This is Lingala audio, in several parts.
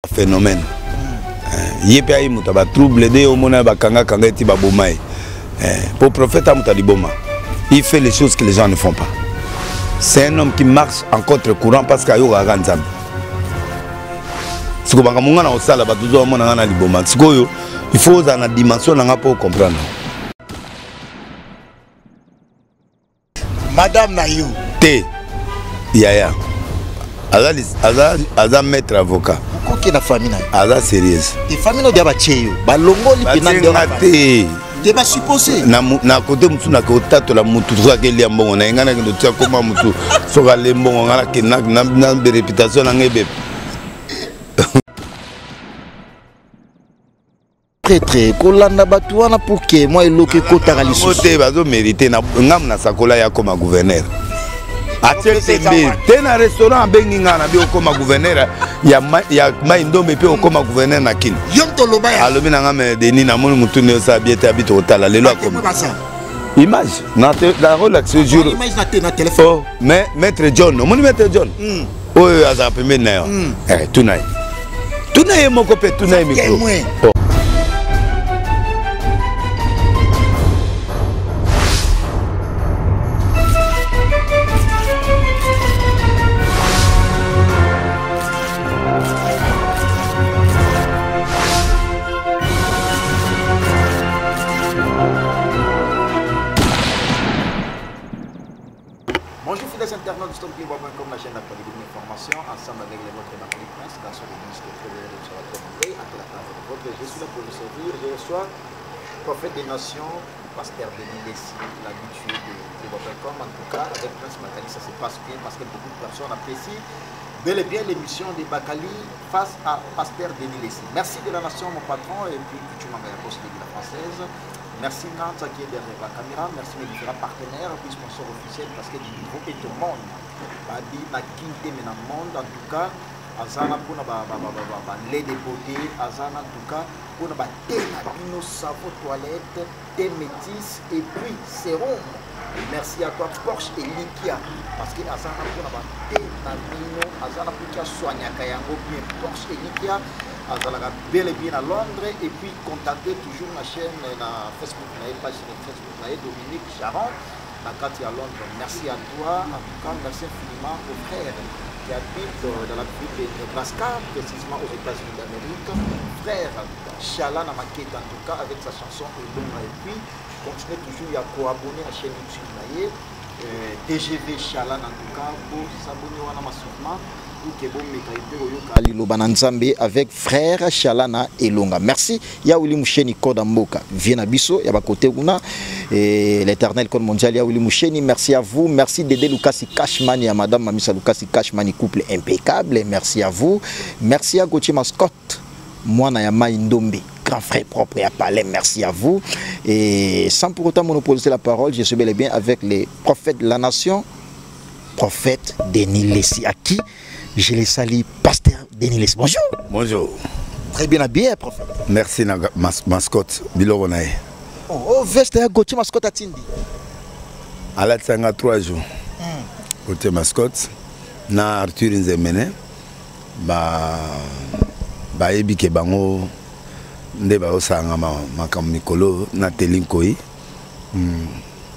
phénomène. Yépe aïe mouta ba trouble de omona ba kanga kanga ti ba bomai. Pour prophète amouta liboma. Il fait les choses que les gens ne font pas. C'est un homme qui marche en contre-courant parce qu'il y a un ganzam. Si vous avez un sala ba tuzo omona ngana liboma. Il faut dans la dimension nga pour comprendre. Madame Naïou. T. Yaya. Aza maître avocat. Pourquoi qui est la famille? Aza sérieuse. La famille n'a pas de chéo. Balongo li penande. Tu vas supposer. Na côté mutu na kota to la mutu to ka li ambongo na ngana ndo tia koma mutu so ka le mbongo ngana ke na réputation na ngebe. Très kolanda batu wana pour que moi eloke kota ka lisusu. Moté bazo mériter na ngam na sakola ya comme gouverneur. T'es un restaurant bengi ngana bi okoma gouverneur ya maindombe pe okoma gouverneur na kin. Yom to lobaya. Alobi na ngame deni na moni mutu ne sa bieta bito otala lelo akoma. Image na relax jour. Image na téléphone. Oh, mais maître John, moni maître John. Oh, aza pembe na yo. Tunai. Tunai moko pe tunai micro. Bonjour fidèles internautes de StonePlayBoy.com, la chaîne d'actualité de l'information, ensemble avec les vôtres Nathalie Prince, garçon de ministre de l'Observatoire Anglais, à la table de votre. Je suis là pour vous servir, je reçois prophète des nations, pasteur Denis Lessi, l'habitué de Playboy.com. En tout cas, avec Prince Bakali, ça se passe bien parce que beaucoup de personnes apprécient bel et bien l'émission de Bakali face à pasteur Denis Lessi. Merci de la nation, mon patron, et puis tu m'as de la française. Merci Nanta qui est derrière la caméra, merci mes différents partenaires, puis sponsors officiels parce que du niveau est au monde. Babi, na quinte mais dans le monde, en tout cas, Azana pour lait de beauté, Azana en tout cas, pour na thé nabino, savon toilette, thé métis et puis sérum. Merci à toi Porsche et Likia parce que Azana pour na thé nabino, Azana pour qui a soigné Kayango, bien Porsche et Likia. Azalaga bel et bien à Londres et puis contactez toujours ma chaîne na Facebook, na page Facebook na Dominique Charon na Kati à Londres. Merci à toi, en tout cas merci infiniment aux frères qui habitent dans la ville de Nebraska, précisément aux États-Unis d'Amérique. Frère Chala na maquette en tout cas avec sa chanson Elonga et puis continuez toujours à co-abonner à la chaîne YouTube na TGV Chala en tout cas pour s'abonner à ma souvent. Avec frère Chalana Elonga. Merci. Ya Willy Moucheni Koda Mboka. Viens à Bisso. Ya côté Guna. L'éternel Code mondial. Ya Willy Moucheni. Merci à vous. Merci Dédé Lucasi Cashman. Ya Madame Mamisa Lucasi Cashman. Couple impeccable. Merci à vous. Merci à Gauthier Mascotte. Moi, na Yama Indombe. Grand frère propre et à Palais. Merci à vous. Et sans pour autant monopoliser la parole, je suis bel et bien avec les prophètes de la nation. Prophète Denis Lessi. À qui je les salue, pasteur Denis Lessi. Bonjour. Bonjour. Très bien habillé, prophète. Merci, mascotte. Bilogonaï. Oh, veste à Gauthier mascotte à Tindi. À la Tsanga 3 jours. Gauthier mascotte. Na Arthur Nzemene. Ba Ebike Bango. Ndeba Osanga Makam Mikolo. Na Telinkoyi.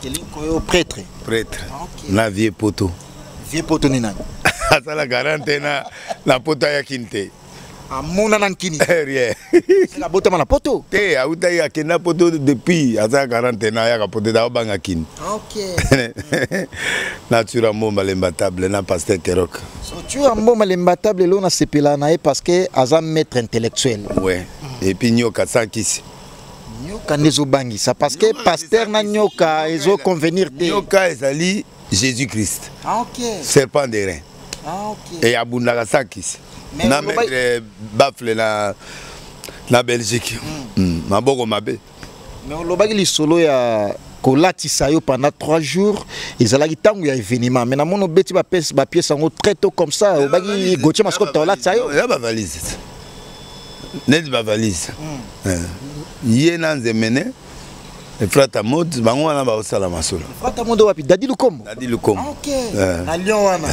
Telinkoyi, prêtre. Prêtre. Na Vieux Poto. Vieux Poto Nina. Ça la garantie na poto ya kinte. Amuna nankini. Rien. C'est la poto na poto. Te auta ya kina poto depuis asa garantie na ya poto da banga kin. OK. Natura mbomba lembatable na pasteur Kerok. So tu as mbomba lembatable lo na sepela na parce que asa maître intellectuel. Ouais. Et puis nyoka sankisi. Nyoka nezo bangi ça parce que pasteur na nyoka ezo convenir te. Nyoka ezali Jésus-Christ. Ah OK. Serpent de rein. Ah OK. Et abundaka sakis. Na mettre bafle na Belgique. Maboko mabe. Mais on lobaki li solo ya kolatisa yo pendant 3 jours, ils allaient tangu ya événement. Mais na mono beti ba pièce en très tôt comme ça, obaki Gauthier mascotte kolatisa yo. Ya ba valise. Net ba valise. Yena Nzemene. Et frata mode, bango wana ba osala masolo. Frata mode wapi? Dadi Lukom. Dadi Lukom. OK. Na Lyon wana.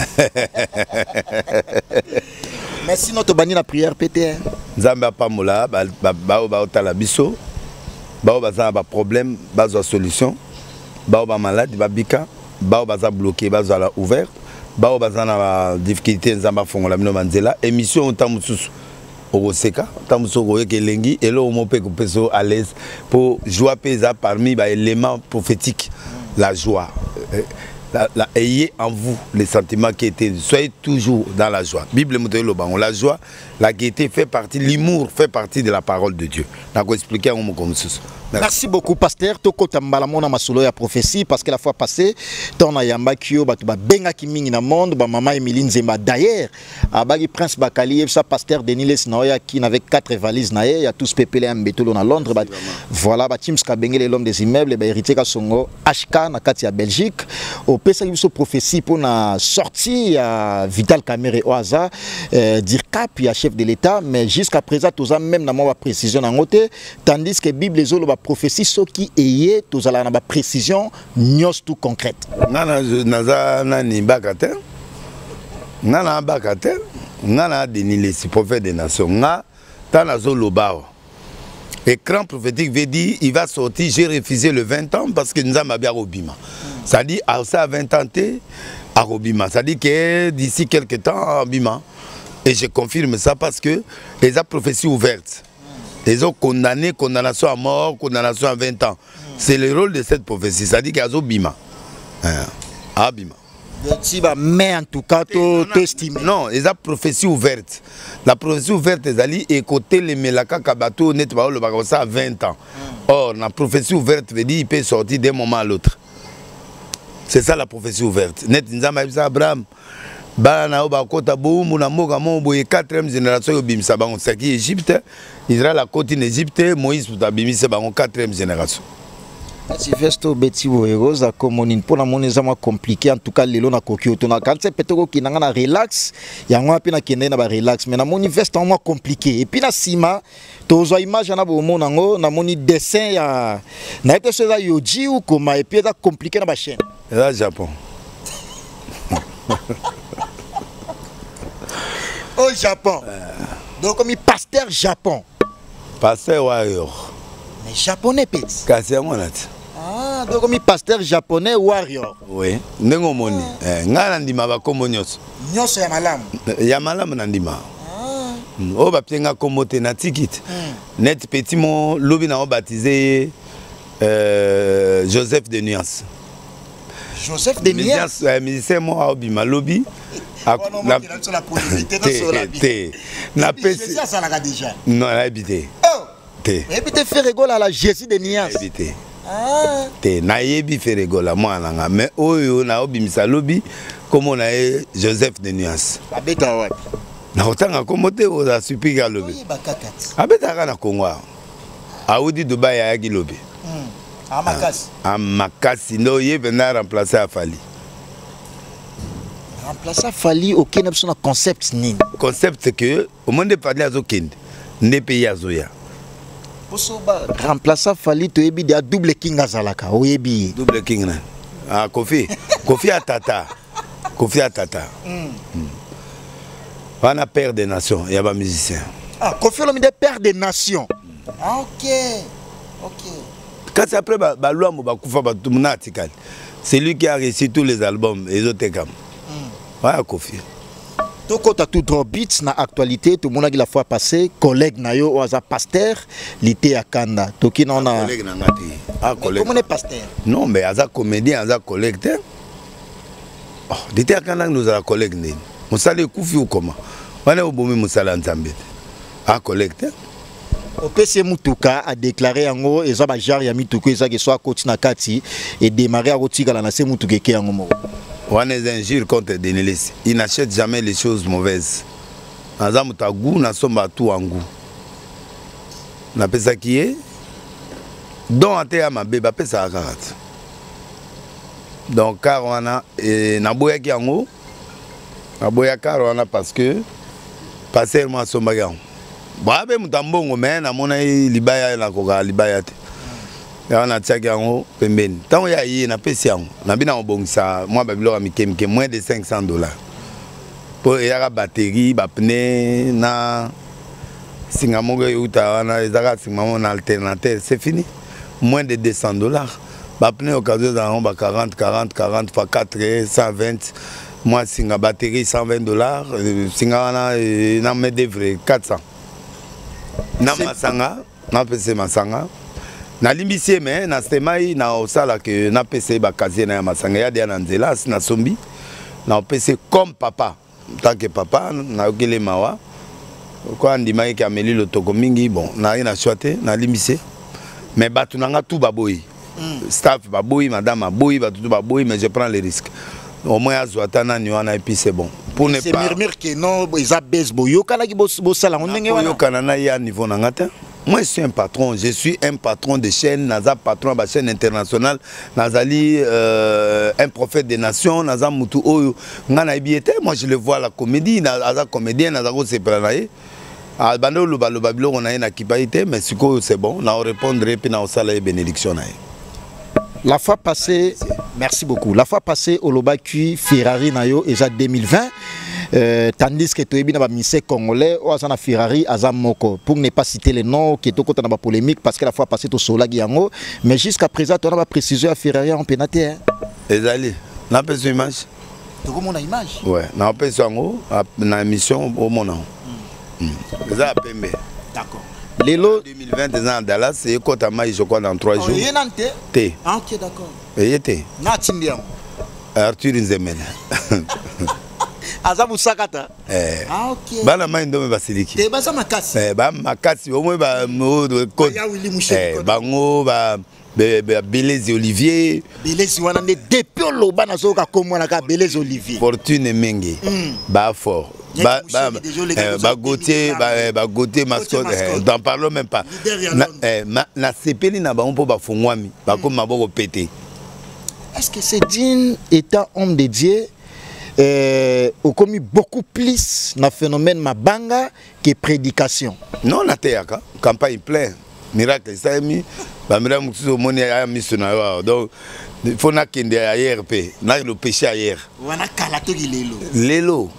Mais sinon tu banni la prière pété. Nzamba pamola ba otala biso. Ba baza ba problème, baza solution. Ba malade, ba bika, ba baza bloqué, baza la ouvert. Ba baza na difficulté nzamba fongola mino manzela. Émission tamususu. Oroseka, tamuso royeke lengi et là on peut couper à l'aise pour joie pesa parmi les éléments prophétiques, la joie. Ayez en vous les sentiments qui étaient, soyez toujours dans la joie. Bible nous dit la joie, la gaieté fait partie, l'humour fait partie de la parole de Dieu. Donc expliquer un mot comme ça. Merci beaucoup, pasteur. Toko tambalamona masolo ya prophétie parce que la fois passée, ton ayamba kyo batuba benga kimingi na monde, ba mama Emiline Zemba. D'ailleurs, abagi prince Bakali, ça pasteur Deniles Naoya qui n'avait 4 valises nae, il y a tous pépélé en bétolo na Londres. Voilà, ba Timska Bengele l'homme des immeubles, ba héritier ka songo HK na kati ya Belgique. Au pesa biso prophétie pour na sortie ya Vital Kamerhe Oaza, DIRCAP ya chef de l'État, mais jusqu'à présent tous même na moi précision en côté, tandis que Bible les la prophétie ce qui est tous à la précision nyos tout concrète. Nana naza nani bakate. Nana bakate. Nana Deniles prophète des nations. Na tanazo lobao. Écran prophétique veut dire il va sortir, j'ai refusé le 20 ans parce que nous avons bien Robima. Ça dit à ça 20 ans à Robima. Ça dit que d'ici quelques temps à Robima. Et je confirme ça parce que les prophéties ouvertes. Ils ont condamné, condamnation à mort, condamnation à 20 ans. C'est le rôle de cette prophétie. Ça dit qu'il y a Bima. Bima. Mais en tout cas, tu estimes. Non, ils ont prophétie ouverte. La prophétie ouverte, ils ont écouté les Melaka Kabato, net le Bagosa à 20 ans. Or, la prophétie ouverte veut dire qu'il peut sortir d'un moment à l'autre. C'est ça la prophétie ouverte. Net Nzama Abraham. Bana oba kota boum na moga mombo e 4e génération yo bimisa bango saki Égypte Israël la côte en Égypte Moïse puta bimisa bango 4e génération. Sylvestre Betty Boeroza comme on pour la monnaie compliqué en tout cas lelo na kokio to na quand c'est peut-être ki na relax yango pe na kende na ba relax mais na moni veste en moins compliqué et puis na sima to zo image na bo monango na moni dessin ya na ete so za yoji ou comment et puis ça compliqué na ba chaîne. Là Japon. Au Japon. Donc comme pasteur Japon. Pasteur warrior. Mais japonais petit. Kasi monat. Ah, donc comme pasteur japonais warrior. Oui. Nengo moni. Ngana ndima ba kombo nyos. Nyos ya malamu. Ya malamu na ndima. O ba pienga komote na tikit. Net petit mon lobi na baptisé Joseph de Nuance. Joseph de Nuance. Musicien mo abima lobi. Non, elle a habité. Et puis tu fais rigoler à la Jésus de Nias. Habité. Te na yebi fait rigoler moi nanga mais oyo na obimisa lobi comme on a Joseph de Nuance. Abeta ouais. Na otanga komote oza supika lobi. Abeta kana Congo. Audi Dubai ya ki lobi. Amakasi. Amakasi no yebe na remplacer Afali. Remplacer Fali aucun option concept ni. Concept c'est que au monde de parler à Zokend, ne pays à Zoya. Pour ça remplacer Fali to ebi de double king azalaka o ebi. Double king na. Ah Kofi, Kofi Atata. Kofi Atata. On a père des nations, il y a pas musicien. Ah Kofi Olomide père des nations. Ah OK. OK. Quand c'est après ba loi mo ba kufa ba tumuna article. C'est lui qui a réussi tous les albums et autres comme. Ouais, Kofi. Donc, quand tu as tout drop beats dans l'actualité, tout le monde a la fois passée, collègue Nayo ou un pasteur, l'été à Kanda. Donc, on a. Collègue Nangati. Ah, collègue. Comment est pasteur? Non, mais un comédien, un collègue. Oh, l'été à Kanda, nous avons un collègue. Nous allons Koufi ou comment? On est au bon moment, nous allons Nzambé. Un collègue. Au PC Mutuka a déclaré en gros, et ça va genre Yami Tuku, et ça qui soit coach Nakati, et démarrer à Rotika la nation Mutuke qui est en gros. On est injure contre Deniles. Il n'achète jamais les choses mauvaises. Dans un goût, nous sommes à tout en goût. On appelle ça qui est. Donc, on a ma bébé, on ça à 40. Donc, car on a. Et Naboya qui en haut. Naboya car on a parce que. Passer moi son bagage. Bon, avec mon tambon, mais na mon aïe, libaya la coca, libaya. On a tchaki en haut, pemben. Tant qu'il y a na pesi en haut, na bien en bon ça, moi babilo a mis moins de $500. il y a la batterie, ba pneu, na singamoko yuta wana ezaka singamoko na alternateur, c'est fini. Moins de $200. Ba pneu occasion dans ba 40 fois 4 120. Moi singa batterie $120, singa wana na me devre 400. Na masanga, na pese masanga. Na limbisi mais na stemai na osala que na pese ba kazie na masanga ya dia na nzela na sombi. Na pese comme papa. Tant que papa na okele mawa. Quoi ndima ki ameli le toko mingi bon na ina choité na limbisi. Mais batu nanga tout baboyi. Staff baboyi, madame baboyi, batu tout baboyi mais je prends les risques. Au moins azwatana ni wana et puis c'est bon. Pour ne pas murmure que non ils baisse boyo kala ki bo sala ndenge wana. Yo kanana ya niveau nangata. Moi, je suis un patron. Je suis un patron de chaîne. Naza patron de la chaîne internationale. Nazali un prophète des nations. Naza mutu oyo. Ngana ibiete. Moi, je le vois à la comédie. Naza comédien. Naza go se pranaye. Albano le babilo on a une akipaïté. Mais c'est bon. Na répondre puis na osala bénédiction naye. La fois passée, merci beaucoup. La fois passée, au Lobaki Ferrari Nayo déjà 2020. Tandis que tu es bien ministre congolais ou à Ferrari Azam Moko pour ne pas citer les noms qui est au côté de la polémique parce que la fois passée tu sola Giango mais jusqu'à présent tu as précisé à Ferrari en pénalité. Ezali, n'a pas une image. Tu vois mon image? Ouais, n'a pas sango na émission au mon nom. Ça pembe. D'accord. Lelo 2020 ans Dallas c'est côté mai je crois dans 3 jours. Il est nanté. T. Ah OK d'accord. Il était. Na tindiam. Arthur Nzemena. Azabu sakata. Ah OK. Bana maindo me basiliki. Te basa makasi. Ba makasi au moins ba mo ko. Bango ba Belezi Olivier. Belezi wana ne depuis lo bana soka komona ka Belezi Olivier. Fortune Mengi. Ba fort. Ba Gautier, ba Gautier mascotte. N'en parlons même pas. Na sepeli na ba on po ba fongwami. Ba ko maboko pété. Est-ce que c'est digne étant homme de Dieu au commis beaucoup plus na phénomène mabanga que prédication? Non, na teyaka campagne plein miracle ça mis ba mira mutu moni ya missionnaire donc il faut na kende ailleurs pe na le péché ailleurs wana kalato lelo lelo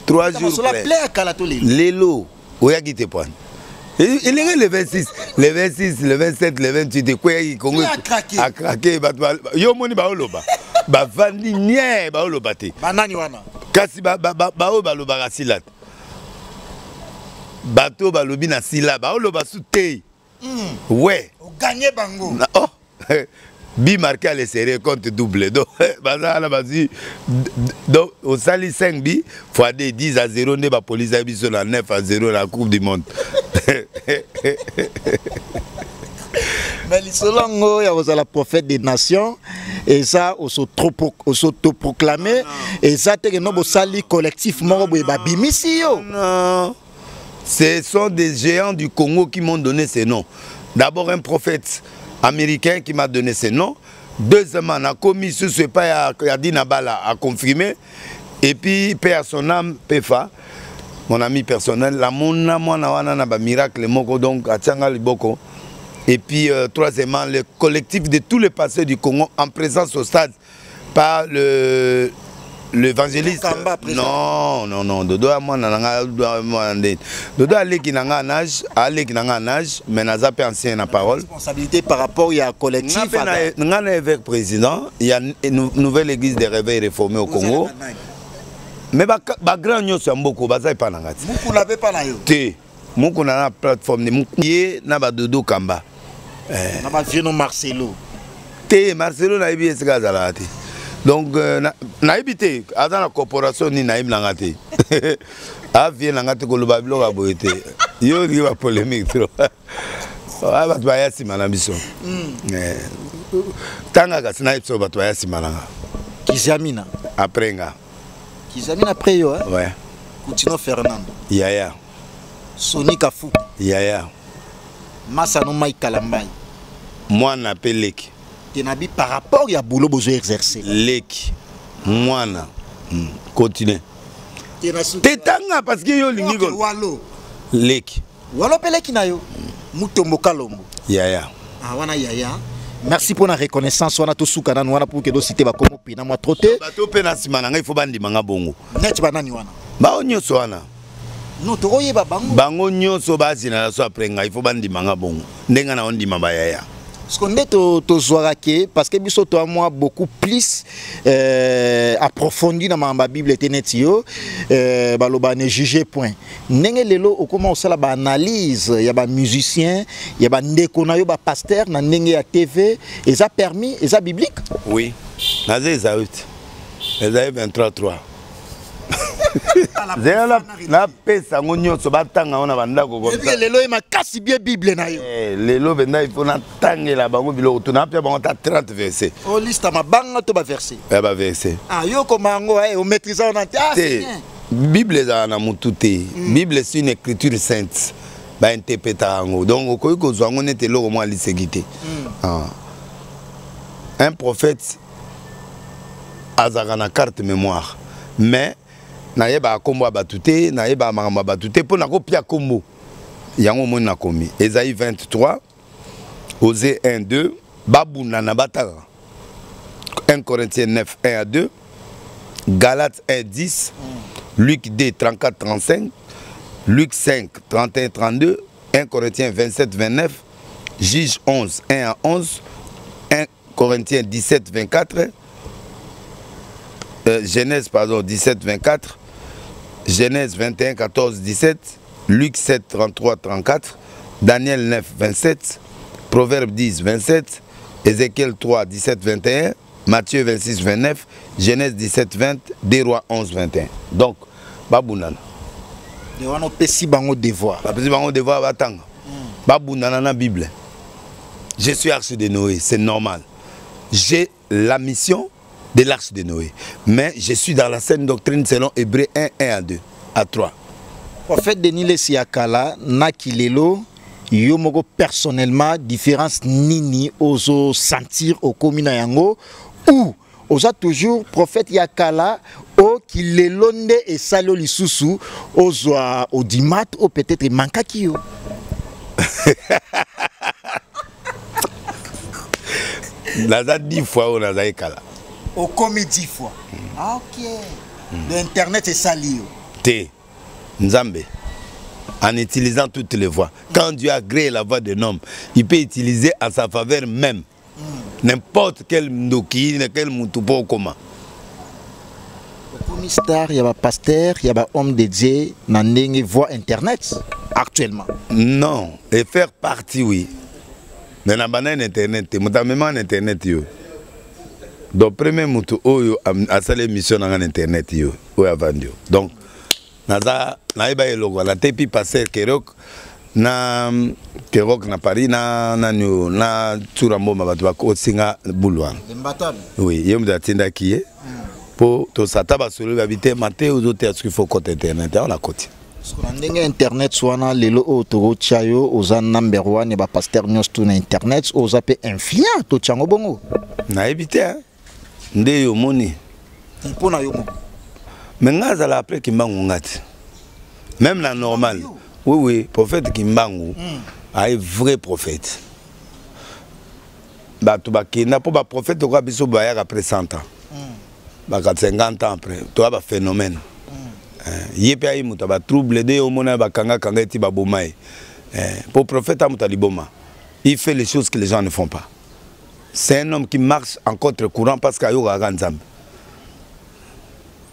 3 jours près la kalato lelo oya kite point il est le 26 le 26 le 27 le 28 de quoi il Congo a craqué yo moni ba oloba ba vandi nie ba oloba te banani wana kasi ba loba rasilat bateau ba lobi na sila ba oloba souté ouais o gagner bango oh bi marqué à l'essai compte double donc bazala bazi donc au sali 5 bi fois 10-0 ne ba police a biso na 9-0 la coupe du monde. Mais l'Isolongo, il y a la prophète des nations, et ça, on s'autoproclamé, et ça, c'est que sali collectivement, non, ce sont des géants du Congo qui m'ont donné ces noms. D'abord, un prophète américain qui m'a donné ces noms. Deuxièmement, on a commis ce n'est pas Yadi Nabala à confirmer. Et puis, père son âme, Pefa, mon ami personnel, la mona, moi, na miracle, moko, donc, à Tchanga Liboko. Et puis, troisièmement, le collectif de tous les pasteurs du Congo en présence au stade par l'évangéliste. Non, Dodo a moi, Dodo a qui n'a un âge, mais n'a pas ancien la parole. Responsabilité par rapport à collectif. Nous avons un évêque président, il y a une nouvelle église de réveil réformée au Congo. Mais les grands nous sont beaucoup, ils ne pas nangati. Vous n'avez pas là. Nous avons une plateforme de Moukié, nous avons Dodo Kamba. Nous avons Marcelo. Marcelo n'a pas été gazalati. Donc, na habité dans la corporation ni naïm nangati. A vient nangati ko lobabilo ka boité. Yo li va polémique trop. Ah ba toya si manambiso. Tanga ka snipe so ba toya si mananga. Kizamina. Après nga. Kizamina après yo hein. Ouais. Coutinho Fernando. Yaya. Soni Kafu. Yaya. Masano Mai Kalambai. Moi na peleki. Tenabi par rapport à boulot besoin exercer. Leki. Moi na. Continue. Tetanga parce que yo lingi go. Walo. Leki. Walo peleki na yo. Mutombo Kalombo. Yaya. Ah wana Yaya. Merci pour la reconnaissance. On a tout soukana nous pour que cité ba comme pina moi troté. Bato pena simana il faut bandi manga bongo. Net banani wana. Ba onyoso wana. Non to oyeba bango. Bango nyoso bazina la so après nga il faut bandi manga bongo. Ndenga na ondi mamba yaya. Ce qu'on est to zoarake parce que biso to moi beaucoup plus approfondi dans ma Bible tenetio baloba ne juger point. Ndenge lelo okoma osala ba analyse ya ba musicien, ya ba ndeko na yo ba pasteur na ndenge ya TV, et ça permis, et ça biblique. Oui. Nazé Zaout. Les 23-3. La paix sangonyo so batanga ona bandako comme ça. Lelo ma kasi bien Bible na yo. Lelo benda il faut na tangela bango biloko tuna pia bango ta 30 versets. O liste ma banga to ba verset. Ba verset. Ah yo komango o maîtriser on a Bible za na mututé. Bible c'est une écriture sainte. Ba interpréta ngo. Donc ko ko zo ngo nete loko mo lisegité. Un prophète azaka na carte mémoire. Mais naïba kombo abatute naïba maramba abatute pour nako pia kombo yango mo na komi Ésaïe 23 Osée 1 2 babuna na bataka 1 Corinthiens 9 1 à 2 Galates 1 10 Luc 2 34 35 Luc 5 31 32 1 Corinthiens 27 29 Juge 11 1 à 11 1 Corinthiens 17 24 Genèse pardon 17 24 Genèse 21 14 17 Luc 7 33 34 Daniel 9 27 Proverbe 10 27 Ézéchiel 3 17 21 Matthieu 26 29 Genèse 17 20 Des Rois 11 21. Donc babunana de wana pesi bango devoir pesi bango devoir batanga babunana na Bible. Je suis arche de Noé, c'est normal. J'ai la mission de l'arche de Noé. Mais je suis dans la saine doctrine selon Hébreux 1, 1 à 2, à 3. Prophète Denis Lesiakala, Nakilelo, Yomoko personnellement, différence nini oso sentir au komina yango, ou osa toujours prophète Yakala, o kilelonde et salo lisusu, oso audimat, ou peut-être mankakio. Naza 10 fois on a Yakala. Au commis 10 fois. Ah, ok. L'internet est sali. T. Nzambe. En utilisant toutes les voix. Quand Dieu a créé la voix d'un homme, il peut utiliser à sa faveur même. N'importe quel ndoki, quel mutupo comment. Au commis star, il y a un pasteur, il y a un homme dédié, dans une voix internet actuellement. Non. Et faire partie, oui. Mais dans un internet, même en internet, yo. Donc premier mutu oyo a salé mission dans internet yo oyo vendu. Donc naza naïba eloko la tepi passer Kerok na Paris na Turambo mabatu bako singa bulwan. Oui, yem da tinda kié pour to sataba solo habiter maté aux autres qu'il faut côté internet on la côté. Ndenge internet swana lelo otoro chayo oza number 1 et ba pasteur nyos tout na internet oza pe influent to chango bongo. Na éviter hein. Nde yo moni mpona yo moko mais ngaza la après kimbangu ngati même la normale oui prophète kimbangu a un vrai prophète ba to ba kina po ba prophète ko biso ba ya après 100 ans ba 50 ans après to ba phénomène yepe ay muta ba trouble de yo mona ba kanga ti ba bomai pour prophète amuta liboma il fait les choses que les gens ne font pas. C'est un homme qui marche en contre-courant parce qu'il y a un Nzambe.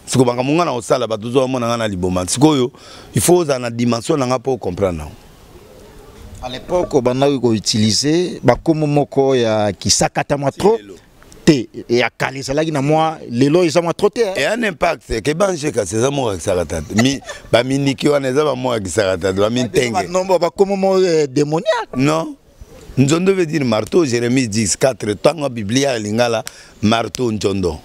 Si vous avez un sala, il faut une dimension pour comprendre. À l'époque, on a utilisé comme moko ya kisakata matro te et à Kalisala na moi lelo ils ont trop et un impact que banjé ka c'est ça moi kisakata mi ba miniki wana za ba moi kisakata ba mintenge non ba comme démoniaque non. Njondo veut dire marteau, Jérémie 10, 4, tant Biblia lingala, marteau njondo.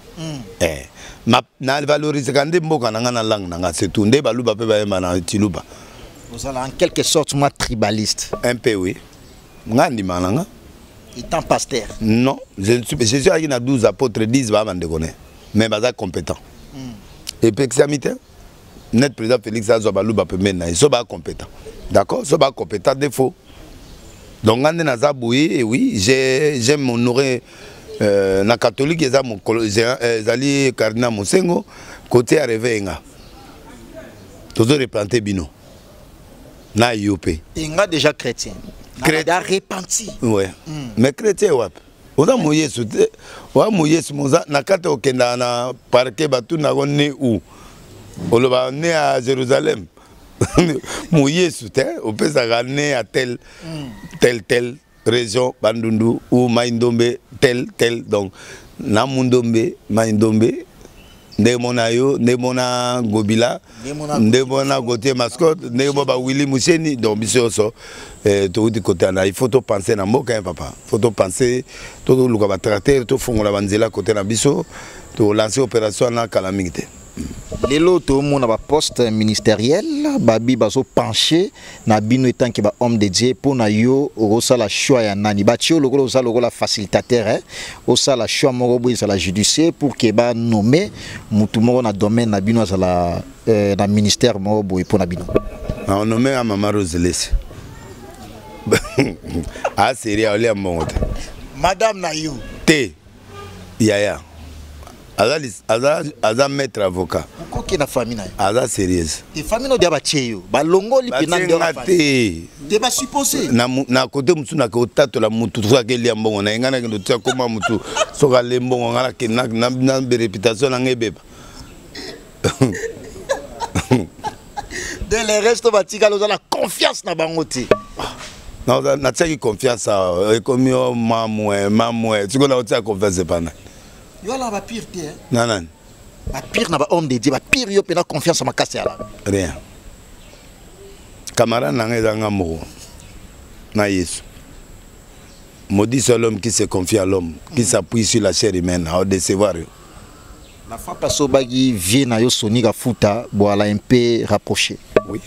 Na valorise kande mboka nanga langue nanga c'est tout. Nde baluba pe ba mana tiluba. Vous allez en quelque sorte moi tribaliste. Un peu oui. Ngandi mananga. Étant pasteur. Non, Jésus a dit 12 apôtres 10 va m'en déconner. Mais baza compétent. Et puis examité. Net président Félix Azo baluba pe mena, ils sont pas compétents. D'accord, ils sont pas compétents défaut. Donc ngande naza boye oui, j'aime honorer na catholique eza mon ezali cardinal Mosengo côté arrivé nga. Toujours replanter bino. Na yopé. Inga déjà chrétien. Chrétien repenti. Ouais. Mais chrétien wap. Oza moyesu te. Wa moyesu moza nakata okenda na parquet batu na ne ou. Oloba né à Jérusalem. Moyesu te, on peut s'arranger à telle région Bandundu ou Maïndombe tel donc na Mundombe Maïndombe Ndemona yo, Ndemona Gobila, Ndemona Gautier Mascotte, Ndemona Willy Moucheni, donc biso tout du côté là, il faut tout penser na mboka papa. Faut tout penser tout le va traiter tout fongola banzela côté na biso, tout lancer opération na calamité. Les lots mon a poste ministériel, babi bazo penché na bino étant que ba homme de Dieu pour na yo osa la choix ya nani ba tio logo osa logo la facilitateur osa la choix moko bo la judiciaire pour que ba nommer mutu moko na domaine na bino za la na ministère moko bo pour na bino on nommé à Maman Roselès ah sérieux ole monte madame na yo te yaya Aza maître avocat. Pourquoi qui na famille na? Aza sérieuse. Te famille no dia ba cheyo. Ba longo li pena de la famille. Te ba supposé. Na côté mutu na ko tato la mutu to ke liambo na ngana ke tia koma mutu so ka lembo ngana ke na réputation na ngebeba. De les restes batika lo la confiance na bangote. Na tia confiance a comme mamwe. Tu connais tia confiance pas na. Yo la ba pire te. Nanan. Ba pire na ba homme de Dieu, ba pire yo pena confiance à ma casse là. Rien. Camarade na ngeza moko. Na Yesu. Maudit c'est l'homme qui se confie à l'homme, qui s'appuie sur la chair humaine à décevoir. La fois passée bagi vient na yo sonika futa bo ala un peu rapproché. Oui.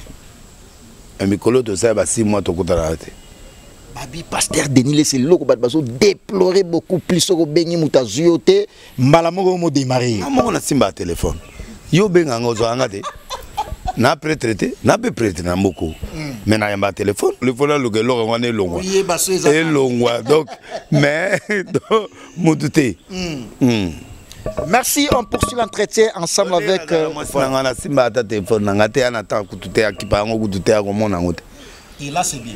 Un mikolo to ça ba 6 mois to kutara te. Babi pasteur Denis Lessé loko bat baso déplorer beaucoup plus ko bengi mutazuyote mbala moko mo démarrer. Amo na simba téléphone. Yo benga ngozo angate. Na prêté, na be prêté na moko. Mais na yamba téléphone, le vola lo gelo ngane longwa. Oui, baso eza. Et longwa donc mais mutute. Merci, on poursuit l'entretien ensemble avec na simba ta téléphone ngate ana ta kutute akipa ngo kutute ko mona ngote. Et là c'est bien.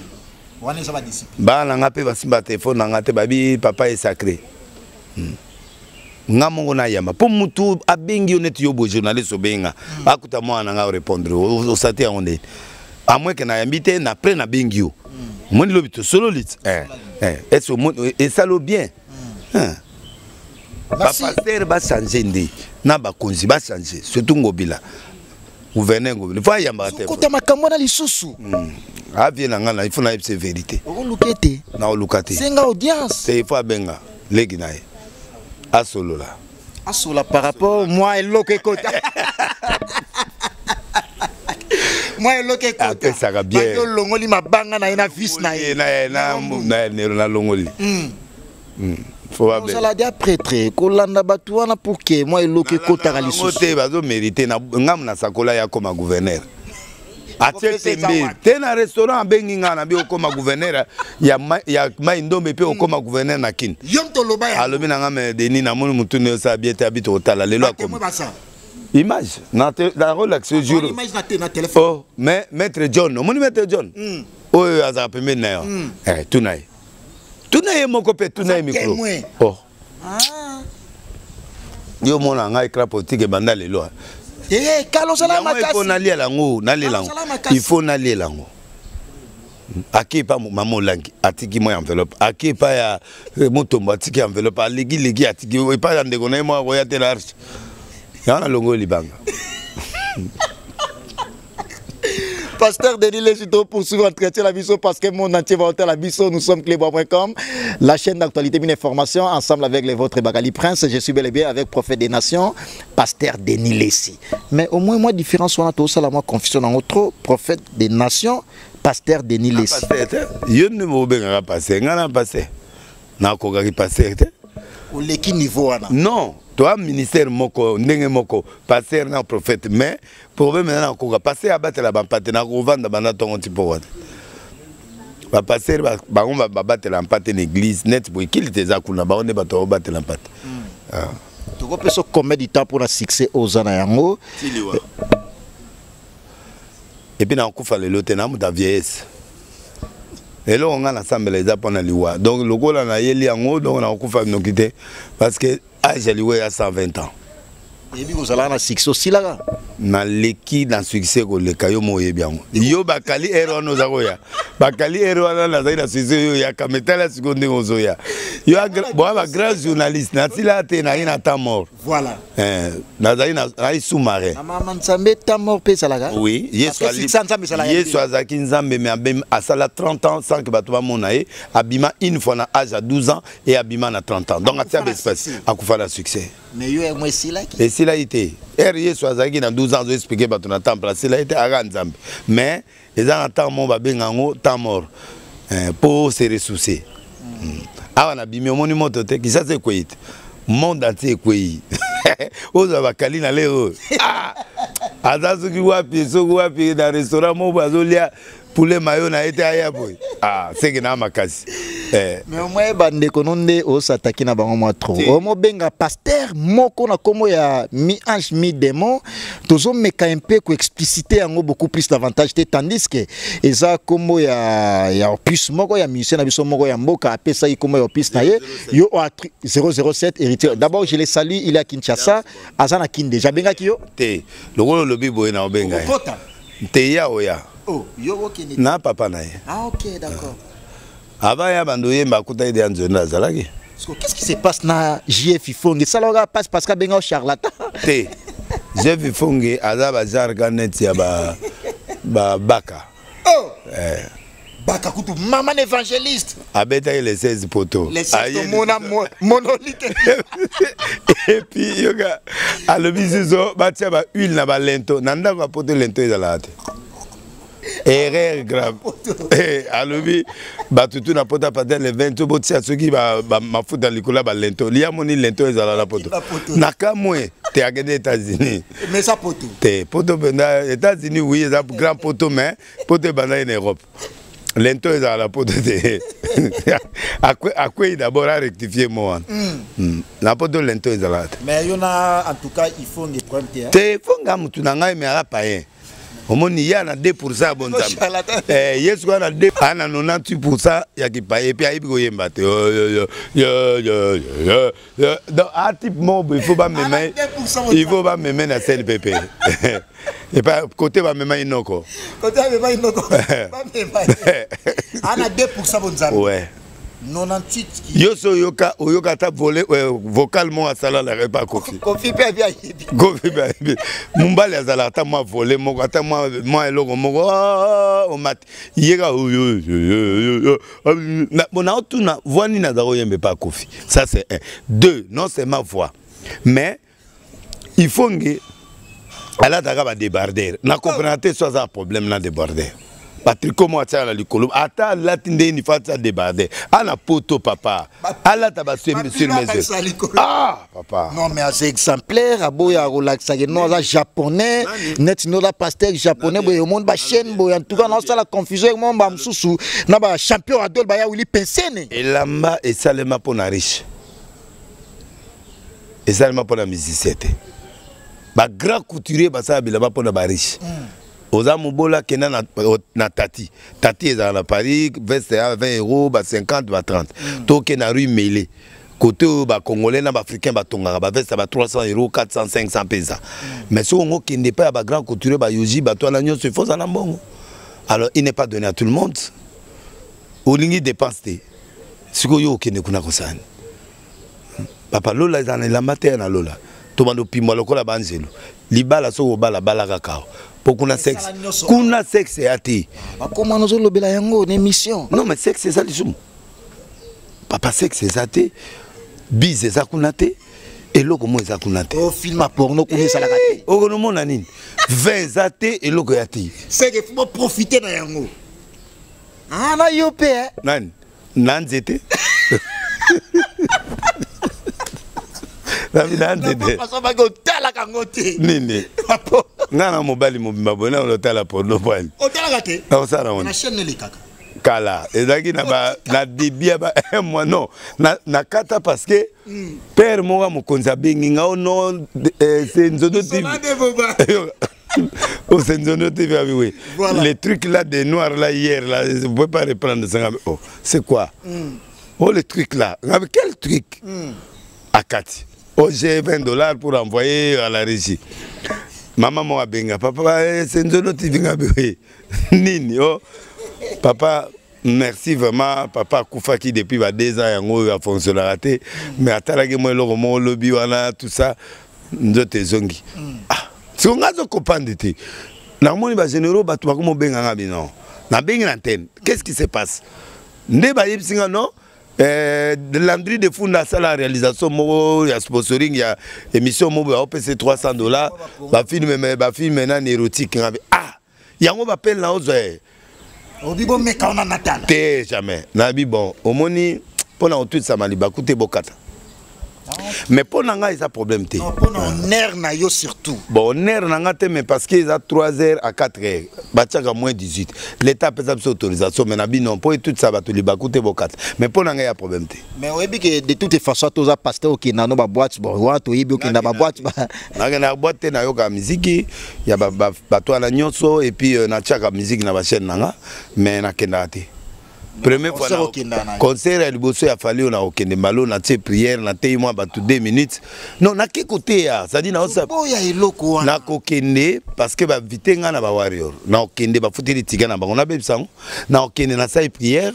Ba na ngape ba simba téléphone na ngate babi papa est sacré. Ngamongo na yamba po mutu abengi honnête yo bo journaliste obenga akuta moi na nga répondre au sati onde à moins que na yambite na après na bengi yo mon lobito solo lit est-ce et ça lo bien papa ser ba changer ndi na ba konzi ba changer surtout ngobila gouverneur ngobila faut yamba te ko ta makambo na lisusu avie na nga na il faut na c'est vérité o lukete na o lukate senga audience c'est il faut benga legi na ye Asolo là. Asola par rapport moi et l'autre côté. Moi et l'autre côté. Ça va bien. Yo longoli ma banga na ina fils na ye. Na longoli. Faut pas bien. Ça l'a dit prêtre kolanda batuana pour que moi et l'autre côté à l'issue. Côté bazo mériter na ngam na sakola ya comme gouverneur. Atie tembe tena restaurant bengi ngana bi okoma gouverneur ya Maïndombe pe okoma gouverneur na kin yom to loba ya alobi na ngame Denis na moni mutu ne sa biete habito otala lelo akoma image na la relax jour image na téléphone oh mais maître John moni maître John oyo aza pembe na yo tunai moko pe tunai micro oh yo mona ngai écran politique banda lelo il faut n'aller lango, il faut n'aller lango. Aki pas maman langi, atiki moi enveloppe. Aki pas ya motombo atiki enveloppe. Legi atiki pas dans des gonnes moi royauté large. Yana longo libanga. Pasteur Denis Lessé poursuivre entretien la mission parce que mon entier va entrer la mission. Nous sommes clébois.com, la chaîne d'actualité une information ensemble avec les vôtres Bagali Prince. Je suis bel et bien avec Prophète des Nations, Pasteur Denis Lessé. Mais au moins moi différence on a tout ça la moi confusion en autre Prophète des Nations, Pasteur Denis Lessé. Je ne me veux pas passer, ngana passer. Na ko gaki passer. Au leki niveau ana. Non. Toi, ministère moko, ndenge moko, passer na prophète, mais problème maintenant qu'on va passer à battre la bampate na ko vendre bana ton petit pour. ba passer ba on va battre l'empate l'église net pour qu'il était akuna ba on est battre battre l'empate. Tu vois peut-être combien de temps pour le succès aux anayango. Et puis on kufa le lotenam ta vieillesse. Et là on a ensemble les apona liwa. Donc le gola na yeli yango donc on a kufa no quitter parce que âge liwa à 120 ans. Et puis vous allez na succès aussi là. Na leki na succès ko le kayo moye bien. Yo bakali ero no zagoya. Bakali ero na zaina succès yo ya kametala seconde ozoya. Yo ba grand journaliste na tila te na ina ta mort. Voilà. Na zaina ai sous-marin. Maman Nzambe ta mort pe salaga. Oui, Yesu azaki Nzambe mais abim asala 30 ans sans que bato ba monae, abima une fois na âge à 12 ans et abima na 30 ans. Donc à tia espèce akufa na succès. Mais yo est moi si là qui. Et si là été Yesu azaki na 12 ans, je expliquer bato na temps place là été aga Nzambe. Mais les en temps mon ba bengango temps mort pour se ressourcer. Ah on a bimi monument te qui ça c'est quoi it. Monde entier quoi. Oza bakali na leo. Ah. Azazuki wapi soko wapi na restaurant mo bazolia poulet mayo na été aya boy. Ah, c'est que na makasi. Mais au moins bande kononde o s'attaquer na bango moi trop. O mo benga pasteur moko na komo ya mi ange mi démon tozo meka un peu ko expliciter yango beaucoup plus davantage tandis que eza komo ya opus moko ya musicien na biso moko ya mboka apesa yi komo ya opus na ye yo 007 héritier. D'abord je les salue, il est à Kinshasa, azana kin déjà benga ki yo. Te lokolo lobi boy na obenga. Te ya oya. Oh, yo okeni. Na papa na ye. Ah OK, d'accord. Avant ya bandoye mbakuta ide anzona zalaki. Qu'est-ce qui se passe na JF Ifonge? Ça leur passe parce que benga charlatan. Te. JF Ifonge azaba jarganet ya ba baka. Oh. Baka kutu maman évangéliste. Abeta les 16 poteaux. Les 16 monolithe. Et puis yoga alobizizo batia ba huile na ba lento. Nanda ba poteau lento ezalate. Erreur grave. Alobi batutu na pota pater le 20 botia soki ba mafuta likola ba lento. Lia moni lento ezala la poto. Nakamwe te agede États-Unis. Mais ça poto. Te poto benda États-Unis oui, ça grand poto mais poto banda en Europe. Lento ezala la poto te. Akwe d'abord à rectifier moi. La poto lento ezala. Mais y en a en tout cas il faut des problèmes. Te fonga mutu na ngai mais ala paye. Omoni ya na 2% bon Nzambe. Yesu na 2 ana 98% ya kipaye et puis aibi ko yemba te. Donc à type mob il faut pas me mettre. Il faut pas me mettre na CNPP. Et pas côté ba me mettre inoko. Côté ba me mettre inoko. Pas me mettre. Ana 2% bon Nzambe. Ouais. 98 qui yoso yoka oyoka ta volé vocalement à sala la repas kofi kofi pe bia yibi kofi be mumbali azala ta moi volé moko ta moi eloko moko o mat yega na bona otuna voix ni na zaro yembe pas kofi ça c'est un. Deux, non c'est ma voix mais il faut que ala daga ba déborder na comprendre soit un problème na déborder. Patrick comment tu as la licolo ata latinde ni fata débarder ana poto papa ala taba sur mesure ah papa non mais c'est exemplaire aboya relaxa non la japonais net no la pasteur japonais boy monde ba chaîne boy en tout cas non ça la confusion mon ba msusu na ba champion adol ba ya wili pensene et lamba et salema pona riche et salema pona musicien ba grand couturier ba ça bila ba pona ba riche. Oza mubola kena na tati est à Paris veste à 20 €, ba 50 ba 30 toke na rue Mélé côté ba congolais na ba africain ba tonga ba veste ba 300 €, 400 500 pesa mais si on qui n'est pas ba grand couturier ba yoji ba toi la nyo se faut na mbongo alors il n'est pas donné à tout le monde olingi dépense te siko yo kene kuna kosani papa lola ezana la mater na lola to bando pimwa lokola banzelo libala so bala bala kakao. Pour qu'on a sexe. Qu'on a sexe et athée. Comment nous avons l'obéla yango une émission? Non mais sexe c'est ça les choses. Papa sexe c'est ça athée. Bis c'est ça qu'on a athée. Et l'eau comment c'est ça qu'on a athée. Oh film à porno qu'on est ça la athée. Oh non mon anine. 20 athée et l'eau athée. C'est qu'il faut profiter de yango. Ah na yopé hein. Nan zété. La vida de papa ba go tala kangote nini ngana mobali mobimba bona on tala porno point o tala gate na sara on na chaîne le kaka kala ezaki na débit un mois non na kata parce que père moi mokonzi abengi nga non c'est Nzono TV oh c'est Nzono TV oui voilà. Les trucs là des noirs là hier là je ne peux pas reprendre ça oh c'est quoi oh les trucs là quel truc à Kati oh j'ai $20 pour envoyer à la régie. Maman m'a benga papa c'est Nzono TV oui nini oh papa merci vraiment papa Koufaki depuis 2 ans yango a fonctionné raté mais atalaki moi le roman lobby wana tout ça nzote zongi ah si on a zo comprendre te na moni ba généraux ba tuba ko benga nga bino na bengi l'antenne qu'est-ce qui se passe nde ba yebsinga non de Landry de Funda ça la réalisation mo ya sponsoring ya émission mo ba OPC $300 ba film maintenant érotique ah yango ba peine la ozo Obibo meka on a natal. Té jamais. Nabi bon, au moni pour na tout ça maliba coûter bokata. Mais pour nanga il a problème té. Non, pour on air na yo surtout. Bon, on air nanga té mais parce qu'ils a 3h à 4h. Batiaka moins 18. L'état peut avoir autorisation mais nabi non pour tout ça ba to liba coûter bokata. Mais pour nanga il y a problème té. Mais oyebi que de toutes les façons tous a pasteur qui na no ba boîte bon wa to yebi ki na ba boîte ba. Na boîte na yo ka musique ya ba to na nyonso et puis na chaka musique na ba chaîne nanga mais na kenda té. Première fois concert à Liboso a fallu on a okende malo na tie prière na té moi ba 2 minutes non na ke côté ya ça dit na osa na kokende parce que ba vitenga na ba warrior na okende ba futili tiga na bango na bebisango na okende na sa prière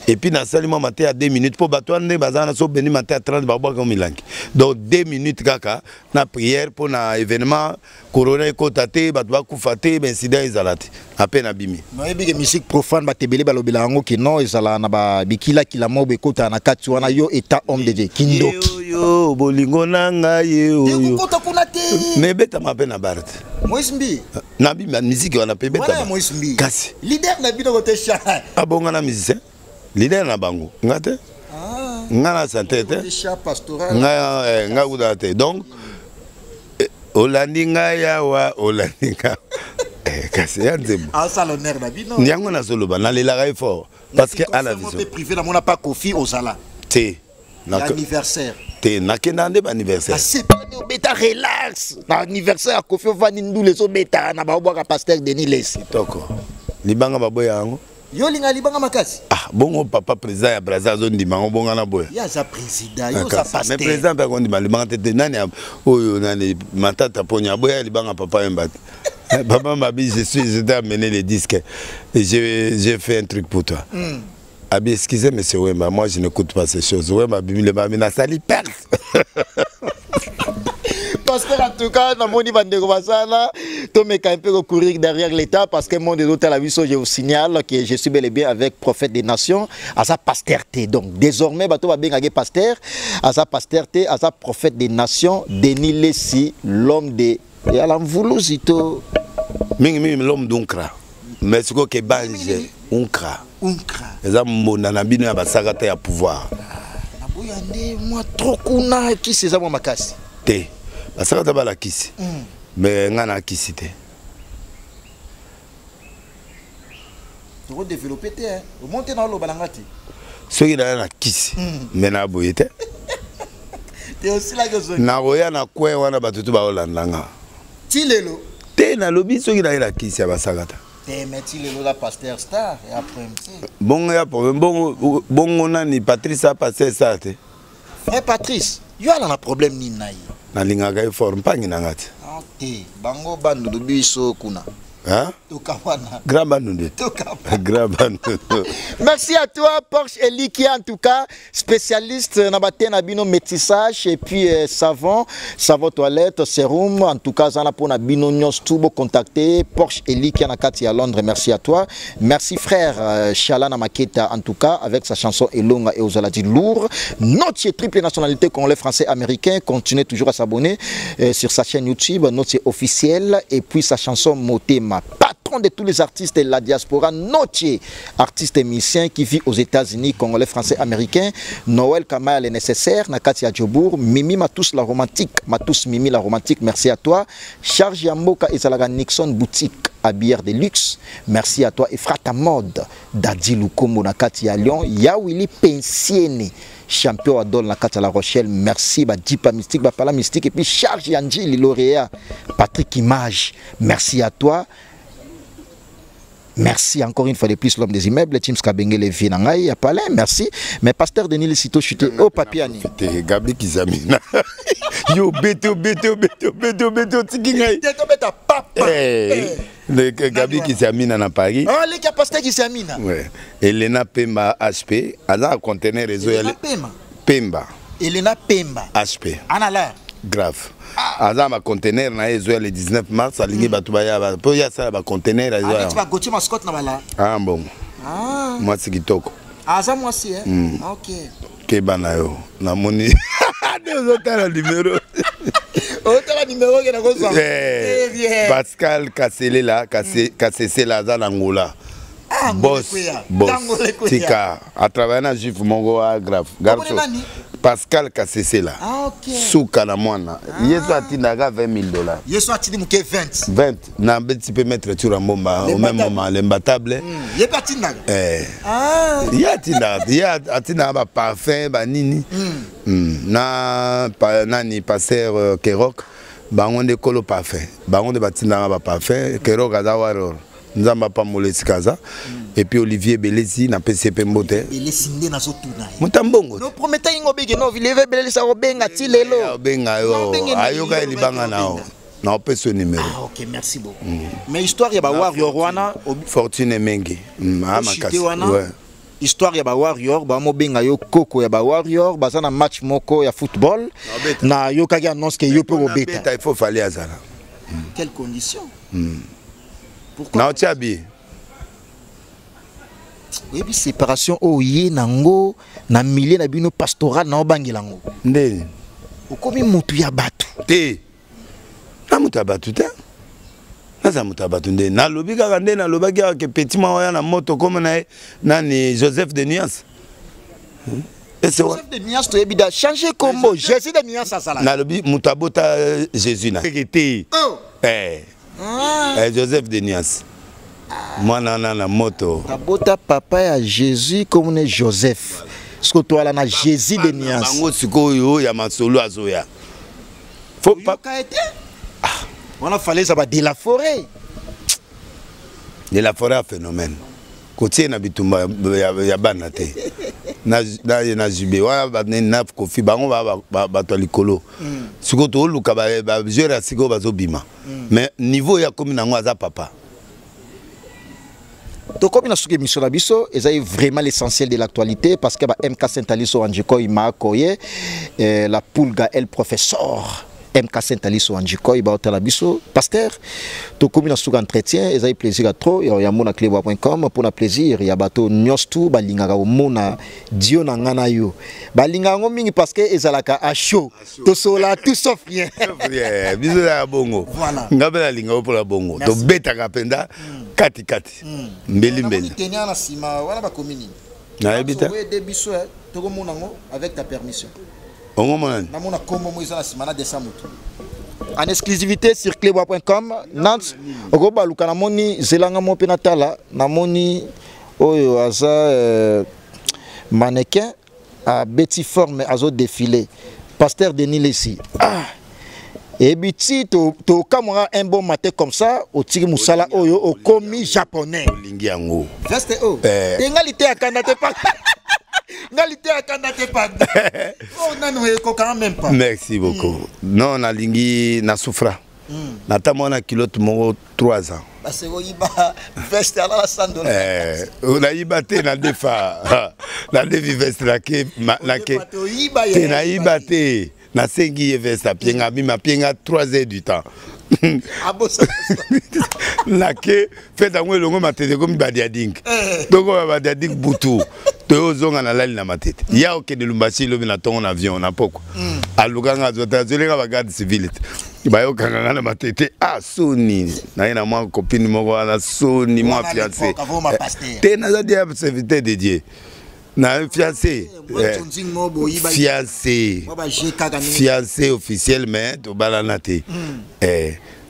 et puis na sali moi matin à 2 minutes pour bato ande bazana so beni matin à 30 ba boka milangi donc 2 minutes kaka na prière pour na événement corona ko taté bato ba kufate ben incident izalati à peine abimi mais bi musique profane ba tebele ba lobela ngo ki non ezala na ba bikila kila mo be kota na kati wana yo état homme de Dieu kindoki yo bolingo nanga yo yo kota kuna te mais beta ma peine na barte Moïse Mbi na bi musique wana pe beta Moïse Mbi kasi leader na bino kote cha abonga na musicien leader na bango ngate ngana santé te nga udate donc olandinga yawa olandinga kasi yanzemo salonnaire na bino nyango na soloba na lela fort parce que à la vision privé na mona pas Kofi Ozala te l'anniversaire te na kendande ba anniversaire c'est pas de beta relax na anniversaire Kofi Ovani ndule so beta na ba boka pasteur Denis Lesi toko libanga baboya yango yo linga libanga makasi ah bongo papa président ya Brazza zo ndima ngo bonga na boya ya za président yo za pasteur mais président pa ko ndima libanga tete nani oyo nani matata ponya boya libanga papa mbati papa Mabi j'étais amené les disques et j'ai fait un truc pour toi Abi excusez monsieur Wemba moi je n'écoute pas ces choses Wemba bimi le mami na sali perse parce que en tout cas dans mon niveau de Basana to me un peu courir derrière l'état parce que mon de l'hôtel la vie je vous signale que je suis bel et bien avec prophète des nations à sa pasterté donc désormais bato va bien pasteur à sa pasterté à sa prophète des nations Denis Lesi l'homme de et à l'envoulosito mingi l'homme d'Unkra mais ce que bange Unkra les hommes monana bino ya basakata ya pouvoir na boyande moi trop kuna qui c'est ça moi makasi te basakata bala kisi mais ngana kisi te to développer te au monter dans le balangati soki na kisi mais na boye te te aussi la gozo na roya na kwe wana batutu ba olandanga ti lelo te na lobi soki na kisi ya basakata te meti lelo la pasteur star et après bongo ya problème bongo nani Patrice a passé ça te frère Patrice yo ala na problème ni nayi na lingaka e forme pangi na ngati te bango bandu do biso kuna hein tokawana grand bandu grand bandu merci à toi Porsche Eli qui est en tout cas spécialiste na batena bino métissage et puis savon toilette sérum en tout cas zana pour na bino nyos tubo contacter Porsche Eli qui est na kati à Londres merci à toi merci frère Shalana Maketa en tout cas avec sa chanson Elonga et Ozala dit lourd notre triple nationalité congolais français américain continuez toujours à s'abonner sur sa chaîne YouTube notre officiel et puis sa chanson Motema patron l'ensemble de tous les artistes de la diaspora, notre artiste et musicien qui vit aux États-Unis, congolais, français, américains. Noël Kamaya, les nécessaires, Nakatia Djobour, Mimi Matous la romantique, Matous Mimi la romantique, merci à toi. Charles Yamboka Ezalaga Nixon boutique habillère de luxe, merci à toi. Et Frata Mode, Dadi Lukombo Nakatia Lyon, Yawili Pensiene, champion Adol Nakatia La Rochelle, merci. Dipa Mystique, Pala Mystique, et puis Charles Yanji, lauréat, Patrick Image, merci à toi. Merci encore une fois de plus, l'homme des immeubles, Teams Kabenge Levi Nangai, Palais, merci. Mais pasteur Denis Sito chuté au papiani. Gabi Kizamina. Yo, beto, tikingai. Gabi Kizamina na Paris. Ah, les pasteur Kizamina. Ouais. Elena Pemba HP, Aza conteneur réseau. Elena Pemba. Pemba. Elena Pemba. HP. Anala. Grave. Aza ma conteneur na ezo le 19 mars alingi batubaya ba po ya sala ba conteneur ezo. Ah, tu vas goûter mascotte na bala. Ah bon. Ah. Moi c'est kitoko. Aza moi si hein. OK. Ke bana yo na moni. Deux autres numéro. Autre numéro que na ko ça. Pascal Kassele là, Kassese là za Angola. Ah, boss. Tika à travers na juif mongo grave. Garçon. Pascal Kassese là. Ah, OK. Souka na mwana. Yeso atindaga $20,000. Yeso atindi muke 20. 20. Na petit peu mettre sur un bomba au même moment l'imbattable. Ye patindaga. Ah. Ya atindaga ba parfum ba nini. Na nani passer Kerok bango de kolo parfum. Bango de batindaga ba parfum Kerok azawaro. Nzamba pa molesi kaza et puis Olivier Belezi na PCP Mbote Belezi nde na zotuna Mutambongo no prometa ingo bege no vileve Belezi obenga ti lelo obenga yo ayoka libanga nao na opeso numéro. Ah, OK, merci beaucoup. Mais histoire ya ba warrior wana Fortune Mengi makasi ouais. Histoire ya ba warrior ba mobenga yo koko ya ba warrior baza na match moko ya football na yo kagi annonce que yo peut obeta il faut fallait azala. Quelles conditions? Pourquoi? Na otiabi. Oui, puis séparation oye nango na milieu na bino pastoral na obangelango. Ndeni. Okomi mutu ya batu. Te. Na mutu ya batu te. Na mutu ya batu nde. Na lobi kaka nde na lobaki ke petit mawaya na moto comme na nani Joseph de Nias. Joseph de Nias to ebida changer combo Jésus de Nias asala. Na lobi mutu abota Jésus na. Oh. Joseph de Nias. Moi na moto. Abota papa ya Jésus comme ne Joseph. Ce que toi là na Jésus de Nias. Bango sikoyo ya masolo azoya. Faut pas été. On a fallu ça va de la forêt. De la forêt phénomène. Côté na bitumba ya banate. Na jube wa ba na kofi bango ba to likolo. Siko to luka ba jera siko bazobima. Mais niveau ya komi nango aza papa. Donc comme na suke mission na biso, c'est vraiment l'essentiel de l'actualité parce que ba MK Saint-Aliso Anjiko ima koye la pulga el professeur MK Saint-Aliso Anjiko iba hôtel biso pasteur to comme na suke entretien, c'est plaisir à trop ya mona clebois.com pour na plaisir ya bato nyostu balinga ka mona dio na ngana yo balinga ngo mingi parce que ezalaka a chaud to sola tout sauf rien biso ya bongo ngabela linga pour la bongo to beta kapenda kati mbeli Kenya na sima wana ba komini na ebita we de biso to ko mona ngo avec ta permission ongo mona na mona komo mo izana sima na décembre en exclusivité sur clebois.com Nantes oko baluka na moni zelanga mo pe natala na moni oyo aza mannequin à Betty forme azo défilé pasteur Denis Lessi et biti to kamera un bon matin comme ça au tiki musala oyo au komi japonais lingi yango veste o ngalité akandate pas ngalité akandate pas on a nous quand même pas merci beaucoup non na lingi na souffra na tamona kilote mo 3 ans parce que iba veste à la $100 on a ibate na defa na devi veste la ke na ke na ibate na sengi veste pienga bima pienga 3 heures du temps la ke fait ngwe longo matete comme badiading donc badiading butu to zonga na lali na matete ya okende Lumbashi lobi na tongo na avion na poko alukanga zota zolenga ba garde civil bayo kanga na matete ah soni na ina moi copine moko na soni moi fiancé te na dia serviteur de Dieu na fiancé fiancé officiel mais to balana te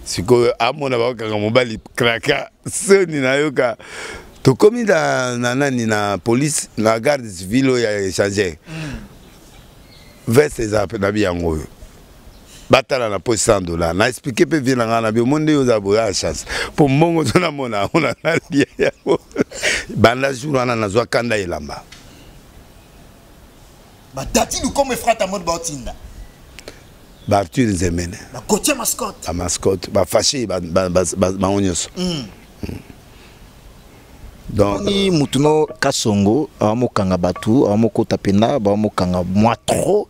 siko amona ba kanga mobali kraka soni na yoka to komi na nani na police na garde civile ya échanger vers ces appels na biango batala na poche $100 na expliquer pe bien na bi monde yo za boya chance pour mongo tona mona on a lia ya banda jour ana na zwa kanda elamba ba dati lu comme frère ta mode baotinda ba Arthur Zemene ba coach mascotte ba mascotte ba fâché ba onyoso donc ni mutuno kasongo amokanga batu amokota pena ba amokanga moi trop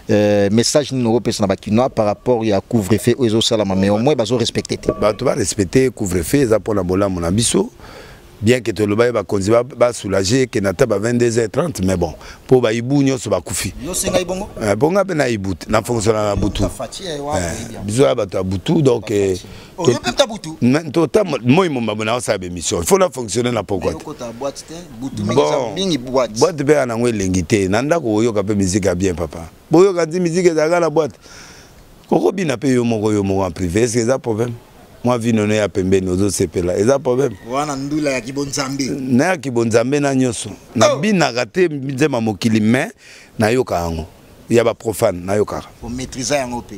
message numéro personne bakinois par rapport à couvre-feu aux salama mais au moins bazo respecter ba to ba respecter couvre-feu za pona bola mona biso bien que to loba ba konzi ba soulager que na taba 22h30 mais bon pour ba ibu nyoso ba kufi yo senga ibongo bonga pe na ibut na fonction na butu biso ba to butu donc yo pe ta butu to ta moi mon babona sa be mission il faut la fonctionner na pourquoi boîte be ana ngwe lengité nanda ko yo ka pe musique bien papa boyo ka di musique za la boîte koko bina pe yo moko en privé c'est ça problème moi vi nono ya pembeni ozo sepela eza problème wana ndula ya kibonzambe na ya kibonzambe na nyoso na bina gate nzema mokili mais na yoka yango ya ba profane na yoka pour maîtriser yango pe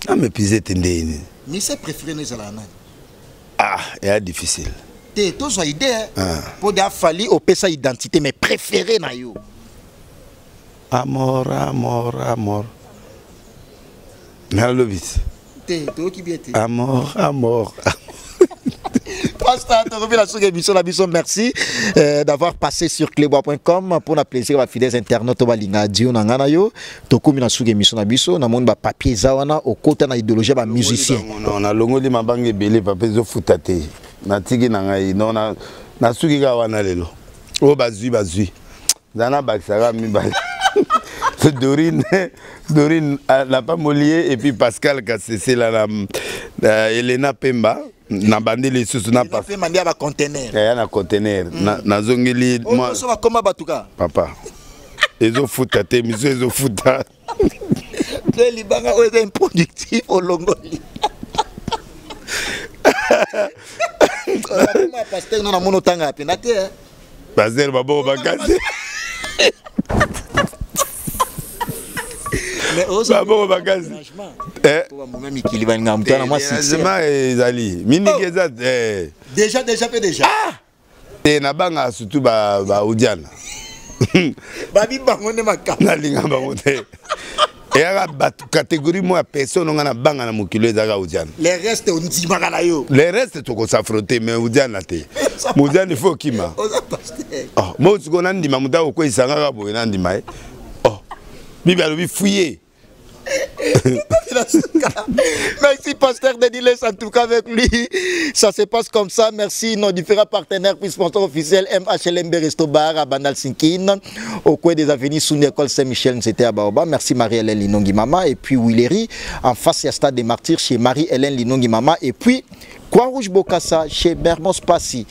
na mépriser tendeni mais c'est préféré nous ala na ah est difficile te to so idée pour da fali au pesa identité mais préféré na yo amor na lobis Amour. Merci d'avoir passé sur clebois.com pour la plaisir à fidèles internautes balinga dio na ngana yo to komi na suge mission na biso na monde ba papier zawana au côté na idéologie ba musicien on a longoli mabange belé papier zo futate na tiki na ngai non na suge ga wana lelo o bazui zana baksara mi ba Dorine n'a pas molié et puis Pascal Kassé là Elena Pemba n'a bandé les sous n'a pas mandé à conteneur il y a un conteneur na zongeli moi ça va comment batuka papa ils ont foutu tes monsieur ils ont foutu les libanga est improductif au longoli comment pasteur non na monotanga penate pasteur babo bakase mais babo bakazi déjà et na banga surtout ba udiana babi bango ne makaka na linga bango te et à la catégorie moi personne on a banga na mokilo ezaka udiana les restes on dit makala yo les restes to ko s'affronter mais udiana te udiana il faut kima oh mo tu kona ndima muta ko isanga ka bo na ndima oh bibi alobi fouiller. Merci pasteur Dediles en tout cas avec lui ça se passe comme ça. Merci nos différents partenaires puis sponsors officiels MHLMB Resto Bar à Bandal Sinkin au coin des avenues sous l'école Saint-Michel c'était à Baoba. Merci Marie-Hélène Linongi Mama et puis Willery en face il y a Stade des Martyrs chez Marie-Hélène Linongi Mama et puis Croix-Rouge Bokassa chez Mermos Passy.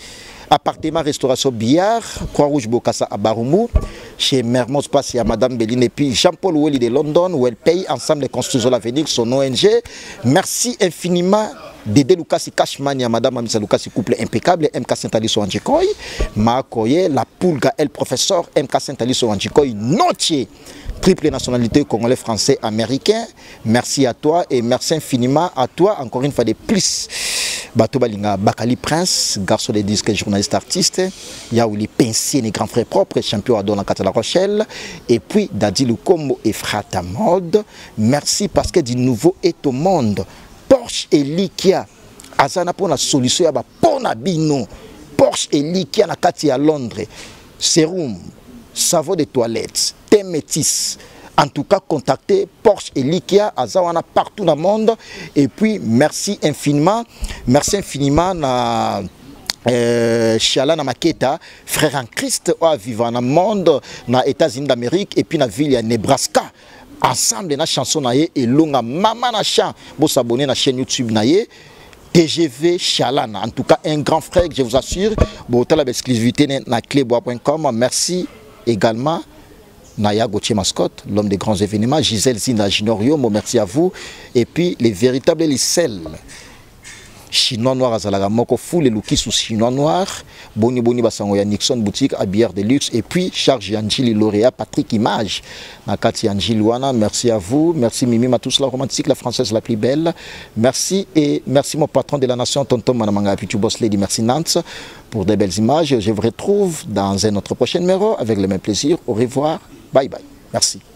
Appartement restauration billard Croix-Rouge Bokassa à Baroumou chez Mermos Passy à Madame Béline et puis Jean-Paul Welly de London où elle paye ensemble les constructions l'avenir son ONG. Merci infiniment Dédé Lucas Cashman à Madame Amisa Lucas couple impeccable MK Saint-Aliso Anjikoy Makoye la Poulga el professeur MK Saint-Aliso Anjikoy Notier triple nationalité congolais, français, américain. Merci à toi et merci infiniment à toi encore une fois de plus. Bato Balinga Bakali Prince, garçon de disques, journaliste artiste. Yaouli Pincé, les grands frères propres, champion à Don à La Rochelle. Et puis Dadi Lukombo et Frata Mode. Merci parce que du nouveau est au monde. Porsche et Likia. Azana pour la solution, pour la bino. Porsche et Likia na kati à Londres. Sérum, savon de toilette, thé métis. En tout cas, contactez Porsche et Likia à Zawana partout dans le monde. Et puis, merci infiniment. Merci infiniment à Chiala Maketa, frère en Christ, vivant dans le monde, dans les États-Unis d'Amérique, et puis dans la ville de Nebraska. ensemble na chanson naye et longa mama na chant bo s'abonner na chaîne YouTube naye TGV Chalana. En tout cas un grand frère, je vous assure. Bon tala exclusivité na clebois.com. Merci également Naya Gauthier Mascotte, l'homme des grands événements, Gisèle Zina Ginorio, merci à vous. Et puis les véritables Lissel, Chinois Noir Azalaga Moko Fou, les Loukis sous Chinois Noir, Boni Boni Basangoya Nixon Boutique, Habillard de Luxe, et puis Charles Angeli Lauréat, Patrick Image, Nakati Angilouana, merci à vous. Merci Mimi Matous, la romantique, la française la plus belle. Merci et merci mon patron de la nation, Tonton Manamanga Pichu Boss Lady, merci Nantes pour des belles images. Je vous retrouve dans un autre prochain numéro avec le même plaisir. Au revoir. Bye bye. Merci.